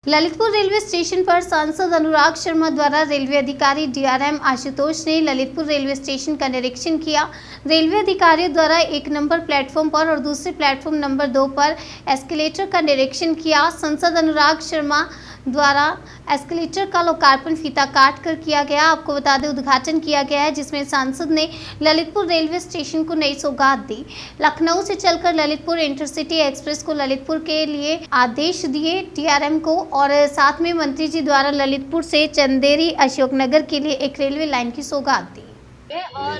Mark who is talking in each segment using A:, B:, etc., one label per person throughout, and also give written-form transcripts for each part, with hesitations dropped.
A: Lalitpur railway station पर सांसद अनुराग शर्मा द्वारा रेलवे अधिकारी डीआरएम आशुतोष ने ललितपुर रेलवे स्टेशन का निरीक्षण किया। रेलवे अधिकारियों द्वारा 1 नंबर प्लेटफॉर्म पर और दूसरे प्लेटफॉर्म नंबर 2 पर एस्केलेटर का निरीक्षण किया। सांसद अनुराग शर्मा द्वारा एस्केलेटर का लोकार्पण फीता काट कर किया गया। आपको बता दें, उद्घाटन किया गया है, जिसमें सांसद ने ललितपुर रेलवे स्टेशन को नई सौगात दी। लखनऊ से चलकर ललितपुर इंटरसिटी एक्सप्रेस को ललितपुर के लिए आदेश दिए डीआरएम को, और साथ में मंत्री जी द्वारा ललितपुर से चंदेरी अशोकनगर के लिए एक रेलवे लाइन की सौगात दी।
B: और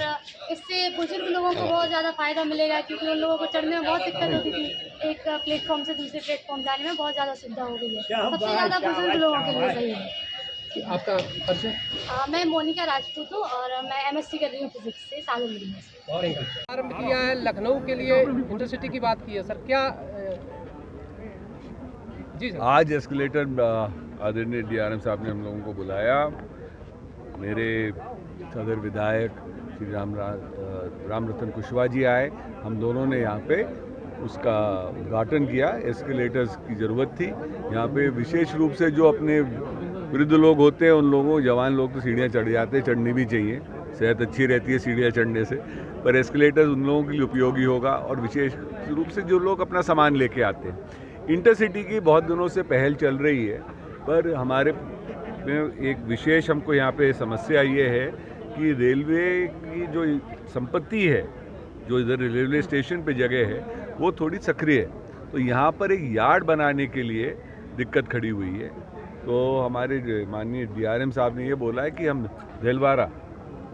B: इससे बुजुर्ग लोगों को बहुत ज़्यादा फ़ायदा मिलेगा, क्योंकि उन लोगों को चढ़ने में बहुत दिक्कत होती थी। एक प्लेटफॉर्म से दूसरे प्लेटफॉर्म जाने में बहुत ज़्यादा सुविधा हो गई है। सबसे ज़्यादा बुजुर्ग लोगों के लिए सही है।
C: आपका परिचय?
B: मैं मोनिका राजपूत हूँ और मैं एमएससी कर रही हूँ फिजिक्स से सागर यूनिवर्सिटी से।
C: प्रारंभ किया है लखनऊ के लिए इंटरसिटी की बात की है सर, क्या जी सर?
D: आज एस्केलेटर आदरणीय डीआरएम साहब ने हम लोगों को बुलाया। मेरे सदर विधायक श्री राम रतन कुशवाहा जी आए। हम दोनों ने यहाँ पे उसका उद्घाटन किया। एस्केलेटर्स की ज़रूरत थी यहाँ पे, विशेष रूप से जो अपने वृद्ध लोग होते हैं, उन लोगों, जवान लोग तो सीढ़ियाँ चढ़ जाते हैं, चढ़नी भी चाहिए, सेहत अच्छी रहती है सीढ़ियाँ चढ़ने से, पर एस्केलेटर्स उन लोगों के लिए उपयोगी होगा। और विशेष रूप से जो लोग अपना सामान लेके आते हैं। इंटरसिटी की बहुत दिनों से पहल चल रही है, पर हमारे में एक विशेष हमको यहाँ पे समस्या ये है कि रेलवे की जो संपत्ति है, जो इधर रेलवे स्टेशन पे जगह है, वो थोड़ी सक्रिय है। तो यहाँ पर एक यार्ड बनाने के लिए दिक्कत खड़ी हुई है। तो हमारे माननीय डीआरएम साहब ने ये बोला है कि हम देलवारा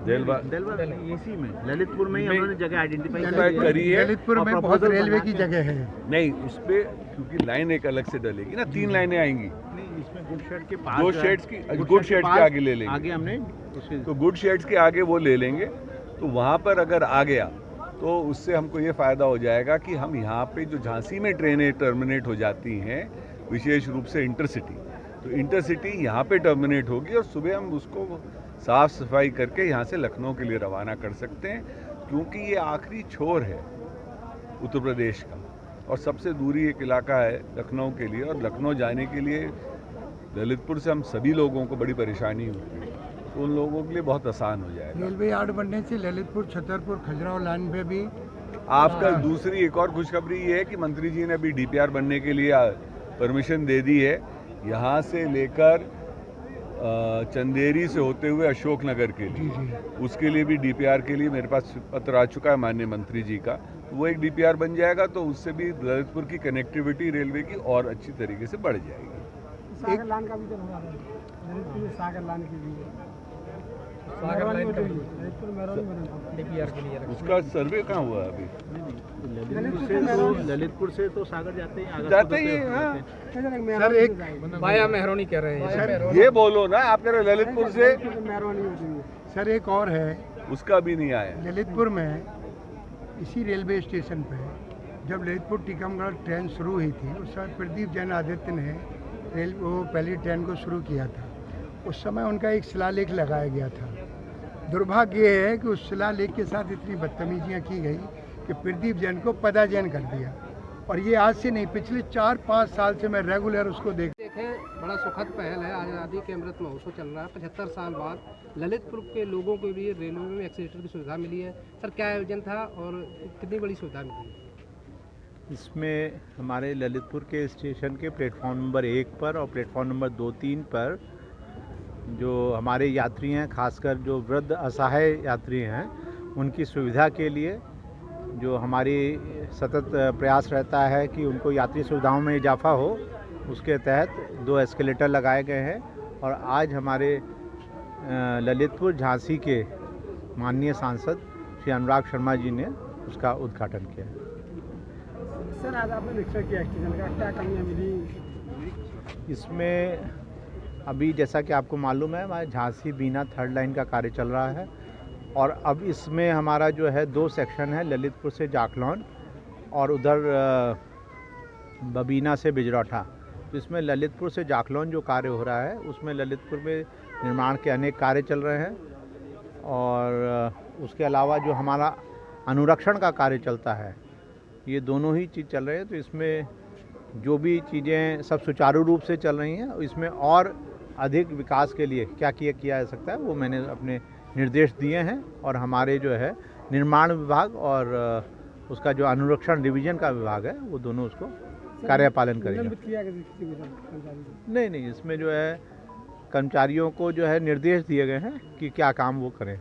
E: इसी में ललितपुर में ही हमने जगह आइडेंटिफाई
D: करी है।
E: ललितपुर में बहुत रेलवे की जगह है।
D: नहीं, उस पर क्योंकि लाइन एक अलग से डलेगी ना, 3 लाइनें आएंगी।
E: इसमें गुड शेड के पास,
D: गुड शेड्स के आगे ले लेंगे।
E: आगे हमने
D: तो गुड शेड्स के आगे वो ले लेंगे। तो वहाँ पर अगर आ गया तो उससे हमको ये फ़ायदा हो जाएगा कि हम यहाँ पे जो झांसी में ट्रेनें टर्मिनेट हो जाती हैं, विशेष रूप से इंटरसिटी, तो इंटरसिटी यहाँ पे टर्मिनेट होगी और सुबह हम उसको साफ़ सफाई करके यहाँ से लखनऊ के लिए रवाना कर सकते हैं, क्योंकि ये आखिरी छोर है उत्तर प्रदेश का और सबसे दूरी एक इलाका है लखनऊ के लिए। और लखनऊ जाने के लिए ललितपुर से हम सभी लोगों को बड़ी परेशानी होती है, तो उन लोगों के लिए बहुत आसान हो जाएगा।
E: रेलवे यार्ड बनने से ललितपुर, छतरपुर, खजुराहो लाइन पे भी
D: आपका दूसरी एक और खुशखबरी ये है कि मंत्री जी ने अभी डीपीआर बनने के लिए परमिशन दे दी है। यहाँ से लेकर चंदेरी से होते हुए अशोकनगर के लिए, उसके लिए भी डीपीआर के लिए मेरे पास पत्र आ चुका है माननीय मंत्री जी का। वो एक डीपीआर बन जाएगा तो उससे भी ललितपुर की कनेक्टिविटी रेलवे की और अच्छी तरीके से बढ़ जाएगी।
E: सागर लाइन का भी तो होगा, ललितपुर सागर लाइन की भी
C: सागर लाइन का डीपीआर के लिए
D: उसका सर्वे कहाँ हुआ है अभी?
E: ललितपुर से तो सागर जाते
D: ही हाँ।
E: सर एक
C: माया मेहरोनी कह रहे हैं सर,
D: ये बोलो ना, आप कह रहे ललितपुर से।
E: सर एक और है,
D: उसका भी नहीं आया।
E: ललितपुर में इसी रेलवे स्टेशन पे जब ललितपुर टीकमगढ़ ट्रेन शुरू हुई थी, उस समय प्रदीप जैन आदित्य ने वो पहली ट्रेन को शुरू किया था। उस समय उनका एक शिलालेख लगाया गया था। दुर्भाग्य ये है कि उस शिलालेख के साथ इतनी बदतमीजियाँ की गई कि प्रदीप जैन को पदाजैन कर दिया। और ये आज से नहीं, पिछले 4-5 साल से मैं रेगुलर उसको देखें।
C: बड़ा सुखद पहल है। आज़ादी के अमृत महोत्सव चल रहा है। 75 साल बाद ललितपुर के लोगों को भी रेलवे में एक्सीलेटर की सुविधा मिली है। सर क्या आयोजन था और कितनी बड़ी सुविधा मिली?
F: इसमें हमारे ललितपुर के स्टेशन के प्लेटफॉर्म नंबर 1 पर और प्लेटफॉर्म नंबर 2-3 पर जो हमारे यात्री हैं, खासकर जो वृद्ध असहाय यात्री हैं, उनकी सुविधा के लिए जो हमारी सतत प्रयास रहता है कि उनको यात्री सुविधाओं में इजाफा हो, उसके तहत 2 एस्केलेटर लगाए गए हैं। और आज हमारे ललितपुर झांसी के माननीय सांसद श्री अनुराग शर्मा जी ने उसका उद्घाटन किया।
E: सर आज आपने निरीक्षण किया स्टेशन का, क्या कमियाँ मिली
F: इसमें? अभी जैसा कि आपको मालूम है, हमारे झांसी बीना 3rd लाइन का कार्य चल रहा है और अब इसमें हमारा जो है 2 सेक्शन है, ललितपुर से जाखलौन और उधर बबीना से बिजरौठा। तो इसमें ललितपुर से जाखलौन जो कार्य हो रहा है, उसमें ललितपुर में निर्माण के अनेक कार्य चल रहे हैं और उसके अलावा जो हमारा अनुरक्षण का कार्य चलता है, ये दोनों ही चीज़ चल रहे हैं। तो इसमें जो भी चीज़ें सब सुचारू रूप से चल रही हैं, इसमें और अधिक विकास के लिए क्या किया जा सकता है वो मैंने अपने निर्देश दिए हैं। और हमारे जो है निर्माण विभाग और उसका जो अनुरक्षण डिवीज़न का विभाग है वो दोनों उसको कार्यपालन करेंगे। नहीं, इसमें जो है कर्मचारियों को जो है निर्देश दिए गए हैं कि क्या काम वो करें।